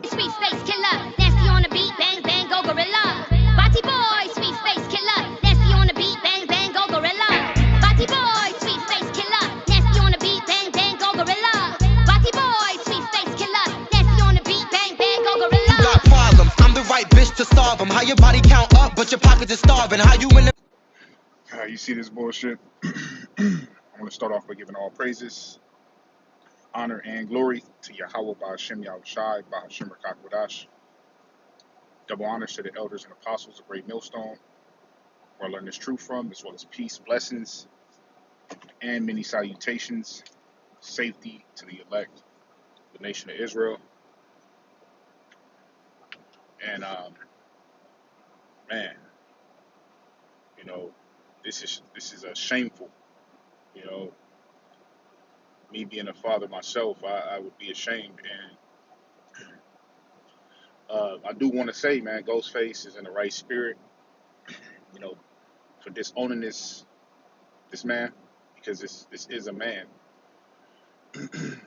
sweet face killer. Nasty on the beat, bang bang go gorilla. Bati boy, sweet face killer. Nasty on the beat, bang bang go gorilla. Bati boy, sweet face killer. Nasty on the beat, bang bang go gorilla. Bati boy, sweet face killer. Nasty on the beat, bang bang go gorilla. You got problems, I'm the right bitch to solve them. How your body count up, but your pockets is starving. How you in the... You see this bullshit? I want to start off by giving all praises, honor, and glory to Yahweh Ba'ashem Yahushai, Ba'ashem Rakak Wadash. Double honors to the elders and apostles of Great Millstone, where I learned this truth from, as well as peace, blessings, and many salutations, safety to the elect, the nation of Israel. And man, you know, this is a shameful. You know, me being a father myself, I would be ashamed. And I do want to say, man, Ghostface is in the right spirit, you know, for disowning this man, because this is a man,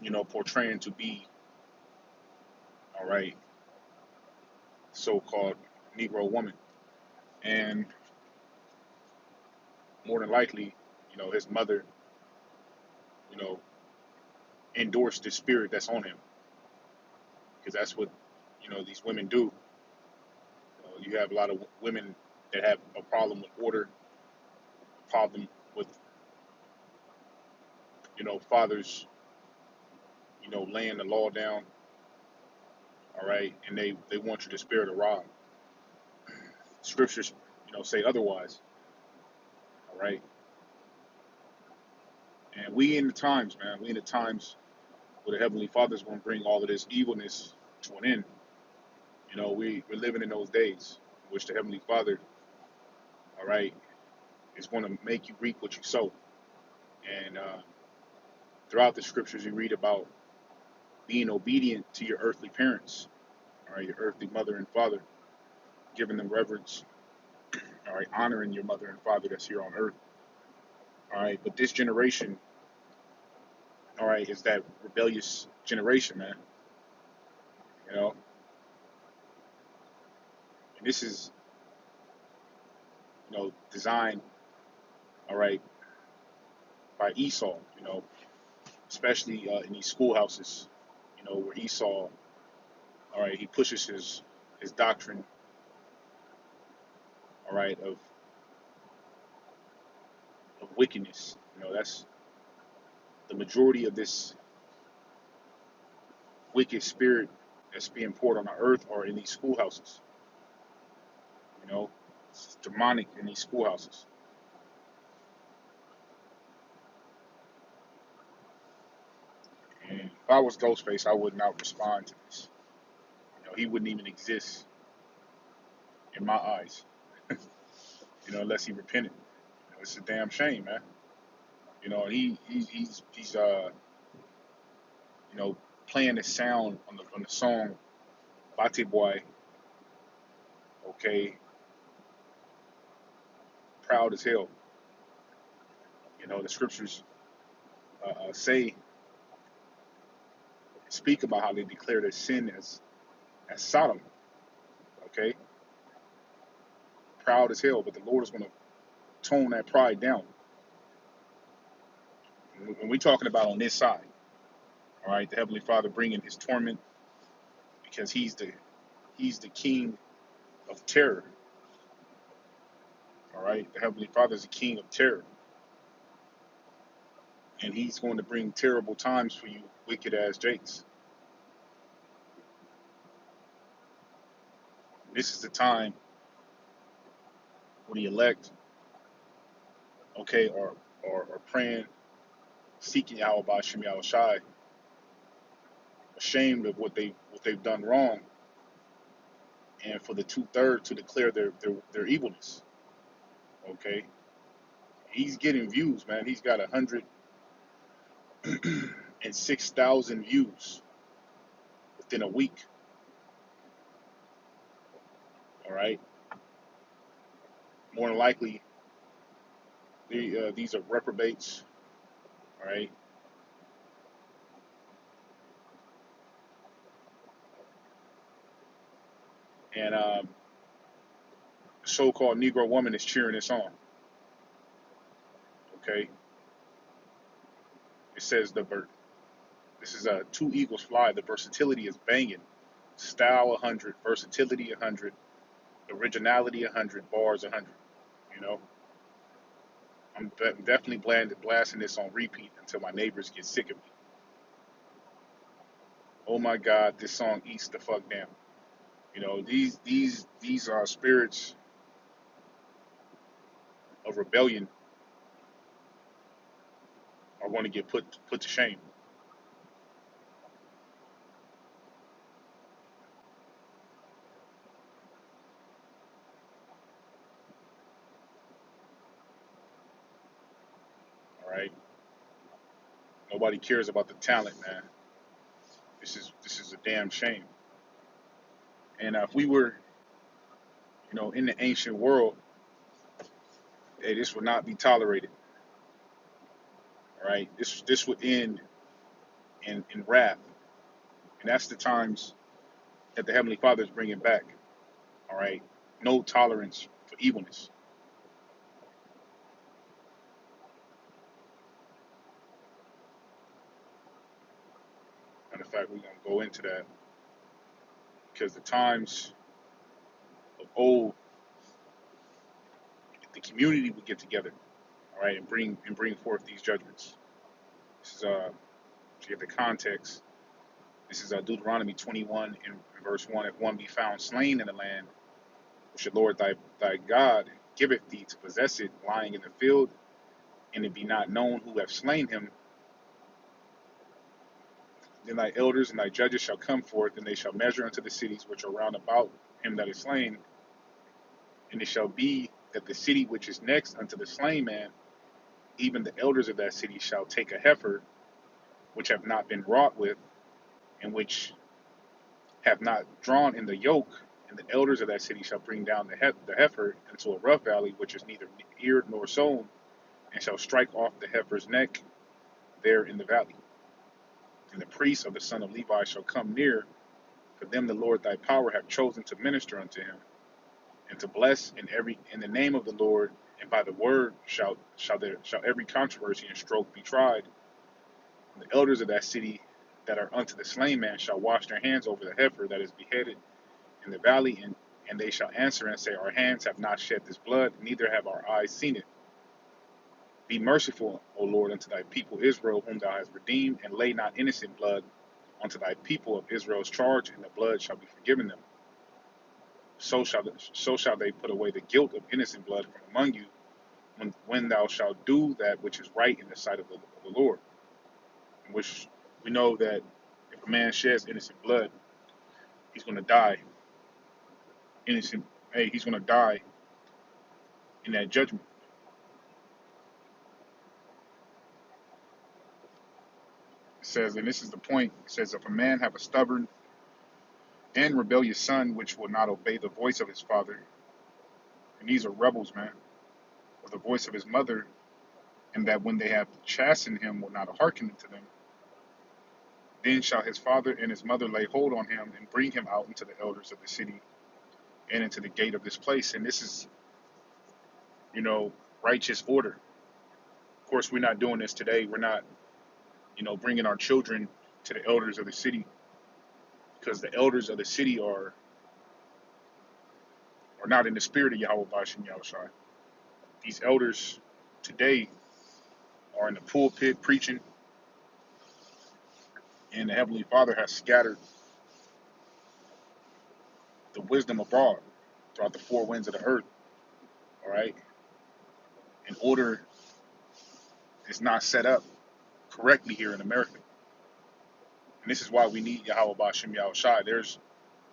you know, portraying to be, all right, so-called Negro woman. And more than likely, you know, his mother, you know, endorsed the spirit that's on him, because that's what, you know, these women do. You have a lot of women that have a problem with order, a problem with, you know, fathers, you know, laying the law down, all right, and they want you to spare the rod. Scriptures, you know, say otherwise, all right. And we in the times, man, we in the times where the Heavenly Father's going to bring all of this evilness to an end. You know, we're living in those days in which the Heavenly Father, all right, is going to make you reap what you sow. And throughout the scriptures, you read about being obedient to your earthly parents, all right, your earthly mother and father, giving them reverence, all right, honoring your mother and father that's here on earth, all right. But this generation, all right, is that rebellious generation, man. You know, and this is, you know, designed, all right, by Esau, you know, especially in these schoolhouses, you know, where Esau, all right, he pushes his doctrine, all right, of wickedness. You know, that's the majority of this wicked spirit that's being poured on the earth or in these schoolhouses. You know, it's demonic in these schoolhouses. And if I was Ghostface, I would not respond to this. You know, he wouldn't even exist in my eyes. You know, unless he repented. You know, it's a damn shame, man. You know, he's you know, playing the sound on the song Bate Boy, okay, proud as hell. You know, the scriptures speak about how they declare their sin as Sodom, okay, proud as hell, but the Lord is going to tone that pride down. When we're talking about on this side, all right, the Heavenly Father bringing his torment, because he's the king of terror, all right, the Heavenly Father is the king of terror, and he's going to bring terrible times for you wicked ass jakes. This is the time when the elect, okay, are praying, seeking Yahweh Ba'ashem Yahushai, ashamed of what they've done wrong, and for the 2/3 to declare their evilness. Okay, he's getting views, man. He's got 106,000 views within a week. All right, more than likely, these are reprobates. All right, And the so-called Negro woman is cheering this on. Okay, it says this is two eagles fly. The versatility is banging. Style 100, versatility 100, originality 100, bars 100. You know, I'm definitely blasting this on repeat until my neighbors get sick of me. Oh my God, this song eats the fuck down. You know, these are spirits of rebellion are going to get put to shame. All right, nobody cares about the talent, man. This is a damn shame. And if we were, in the ancient world, hey, this would not be tolerated. All right, this would end in wrath, and that's the times that the Heavenly Father is bringing back. All right, no tolerance for evilness. Matter of fact, we're gonna go into that because the times of old, the community would get together, all right, and bring forth these judgments. This is to get the context. This is Deuteronomy 21 in verse 1. If one be found slain in the land which the Lord thy God giveth thee to possess it, lying in the field, and it be not known who have slain him, then thy elders and thy judges shall come forth, and they shall measure unto the cities which are round about him that is slain. And it shall be that the city which is next unto the slain man, even the elders of that city shall take a heifer which have not been wrought with, and which have not drawn in the yoke, and the elders of that city shall bring down the heifer into a rough valley which is neither eared nor sown, and shall strike off the heifer's neck there in the valley. And the priest of the son of Levi shall come near, for them the Lord thy power hath chosen to minister unto him, and to bless in the name of the Lord, and by the word shall every controversy and stroke be tried. And the elders of that city that are unto the slain man shall wash their hands over the heifer that is beheaded in the valley, and they shall answer and say, our hands have not shed this blood, neither have our eyes seen it. Be merciful, O Lord, unto thy people Israel, whom thou hast redeemed, and lay not innocent blood unto thy people of Israel's charge, and the blood shall be forgiven them. So shall they put away the guilt of innocent blood from among you, when thou shalt do that which is right in the sight of the Lord. In which we know that if a man sheds innocent blood, he's going to die innocent. Hey, he's going to die in that judgment. It says, and this is the point, it says, if a man have a stubborn and rebellious son which will not obey the voice of his father, and these are rebels, man, or the voice of his mother, and that when they have chastened him will not hearken to them, then shall his father and his mother lay hold on him and bring him out into the elders of the city and into the gate of this place. And this is, righteous order. Of course, we're not doing this today. We're not, bringing our children to the elders of the city, because the elders of the city are not in the spirit of Yahweh Bashem Yahushai. These elders today are in the pulpit preaching, and the Heavenly Father has scattered the wisdom abroad throughout the four winds of the earth. All right, in order is not set up correctly here in America, and this is why we need Yahweh Bashem Yahushai. There's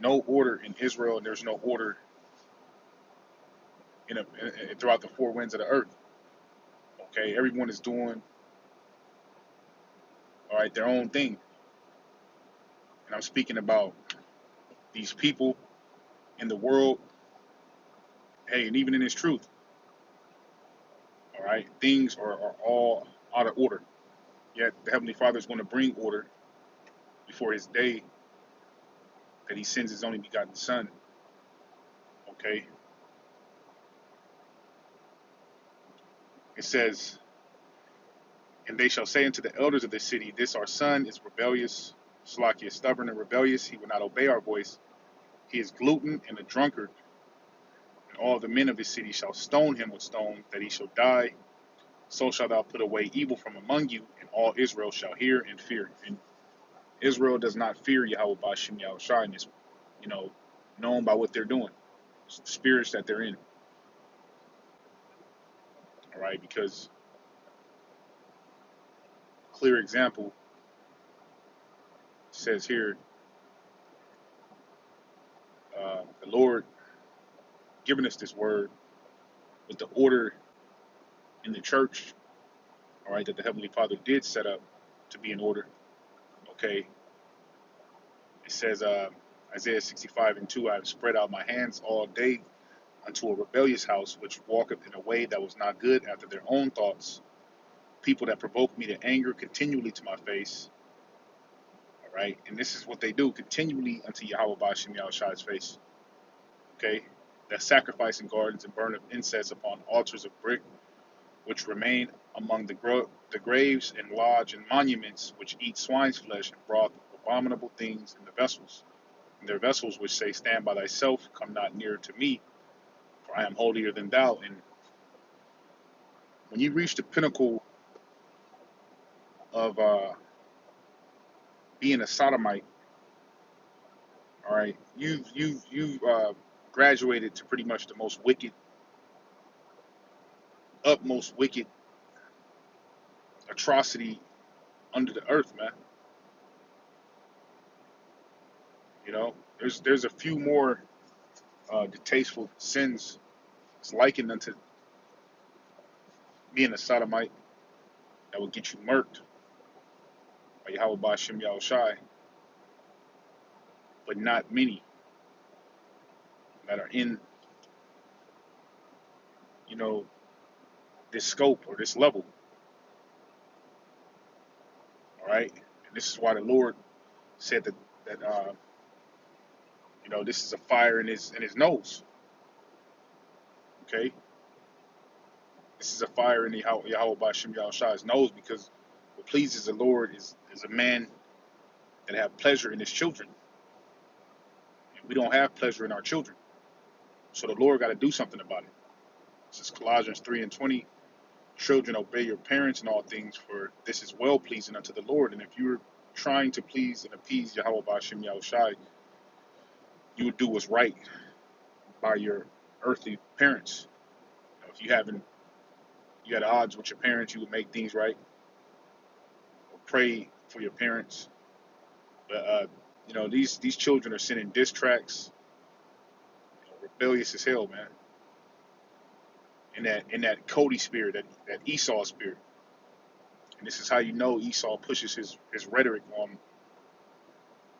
no order in Israel, and there's no order throughout the four winds of the earth. Okay, everyone is doing their own thing, and I'm speaking about these people in the world. Hey, and even in this truth, all right, things are all out of order. Yet the Heavenly Father is going to bring order before His day that He sends His only begotten Son, Okay, it says, and they shall say unto the elders of the city, this our son is rebellious. Salaki is stubborn and rebellious. He will not obey our voice. He is glutton and a drunkard. And all the men of his city shall stone him with stones, that he shall die. So shalt thou put away evil from among you, and all Israel shall hear and fear. And Israel does not fear Yahweh Bashim Yahushua, and is, you know, known by what they're doing, spirits that they're in. All right, because clear example says here, the Lord giving us this word with the order in the church, all right, that the Heavenly Father did set up to be in order. Okay, it says, Isaiah 65:2, I have spread out my hands all day unto a rebellious house, which walketh in a way that was not good after their own thoughts, people that provoke me to anger continually to my face. All right, and this is what they do continually unto Yahweh Bashim Yahushua's face. Okay, that sacrifice in gardens and burn of incense upon altars of brick, which remain among the graves and lodge and monuments, which eat swine's flesh and broth of abominable things in the vessels. And their vessels which say, stand by thyself, come not near to me, for I am holier than thou. And when you reach the pinnacle of being a sodomite, all right, you've graduated to pretty much the most wicked, utmost wicked atrocity under the earth, man. You know, there's a few more distasteful sins. It's likened unto being a sodomite that will get you murked by Yahweh Bashim Yahushai, but not many that are in, you know, this scope or this level. All right, and this is why the Lord said that you know, this is a fire in his nose. Okay, this is a fire in the Yahweh Bashim Yahushua's nose, because what pleases the Lord is a man that have pleasure in his children. And we don't have pleasure in our children, so the Lord got to do something about it. This is Colossians 3:20. Children, obey your parents in all things, for this is well pleasing unto the Lord. And if you're trying to please and appease Yahweh Bashim Yahushai, you would do what's right by your earthly parents. If you had odds with your parents, you would make things right, or pray for your parents. But you know, these children are sending diss tracks, you know, rebellious as hell, man. In that Cody spirit, that Esau spirit. And this is how you know Esau pushes his rhetoric on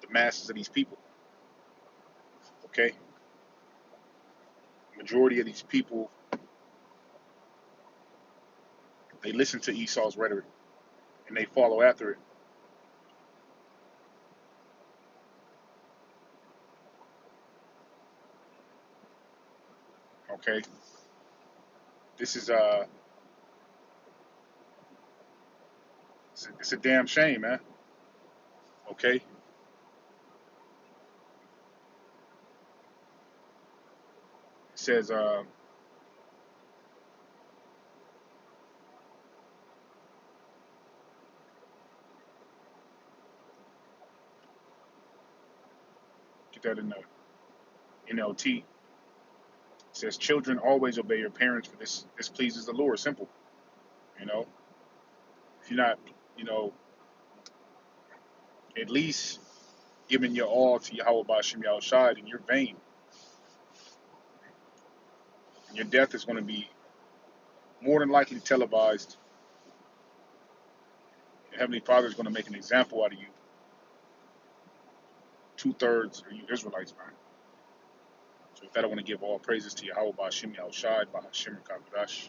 the masses of these people. Okay? The majority of these people, they listen to Esau's rhetoric and they follow after it. Okay? This is it's a damn shame, man. Okay? It says get that in the NLT. It says, children, always obey your parents, for this pleases the Lord. Simple. You know, if you're not, you know, at least giving your all to Yahweh Bashim Yahushai, then you're vain. And your death is going to be more than likely televised. Your Heavenly Father is going to make an example out of you. 2/3 are you Israelites, man. So with that, I want to give all praises to Yahweh Bashim Yahushai, Bahashim Kadosh.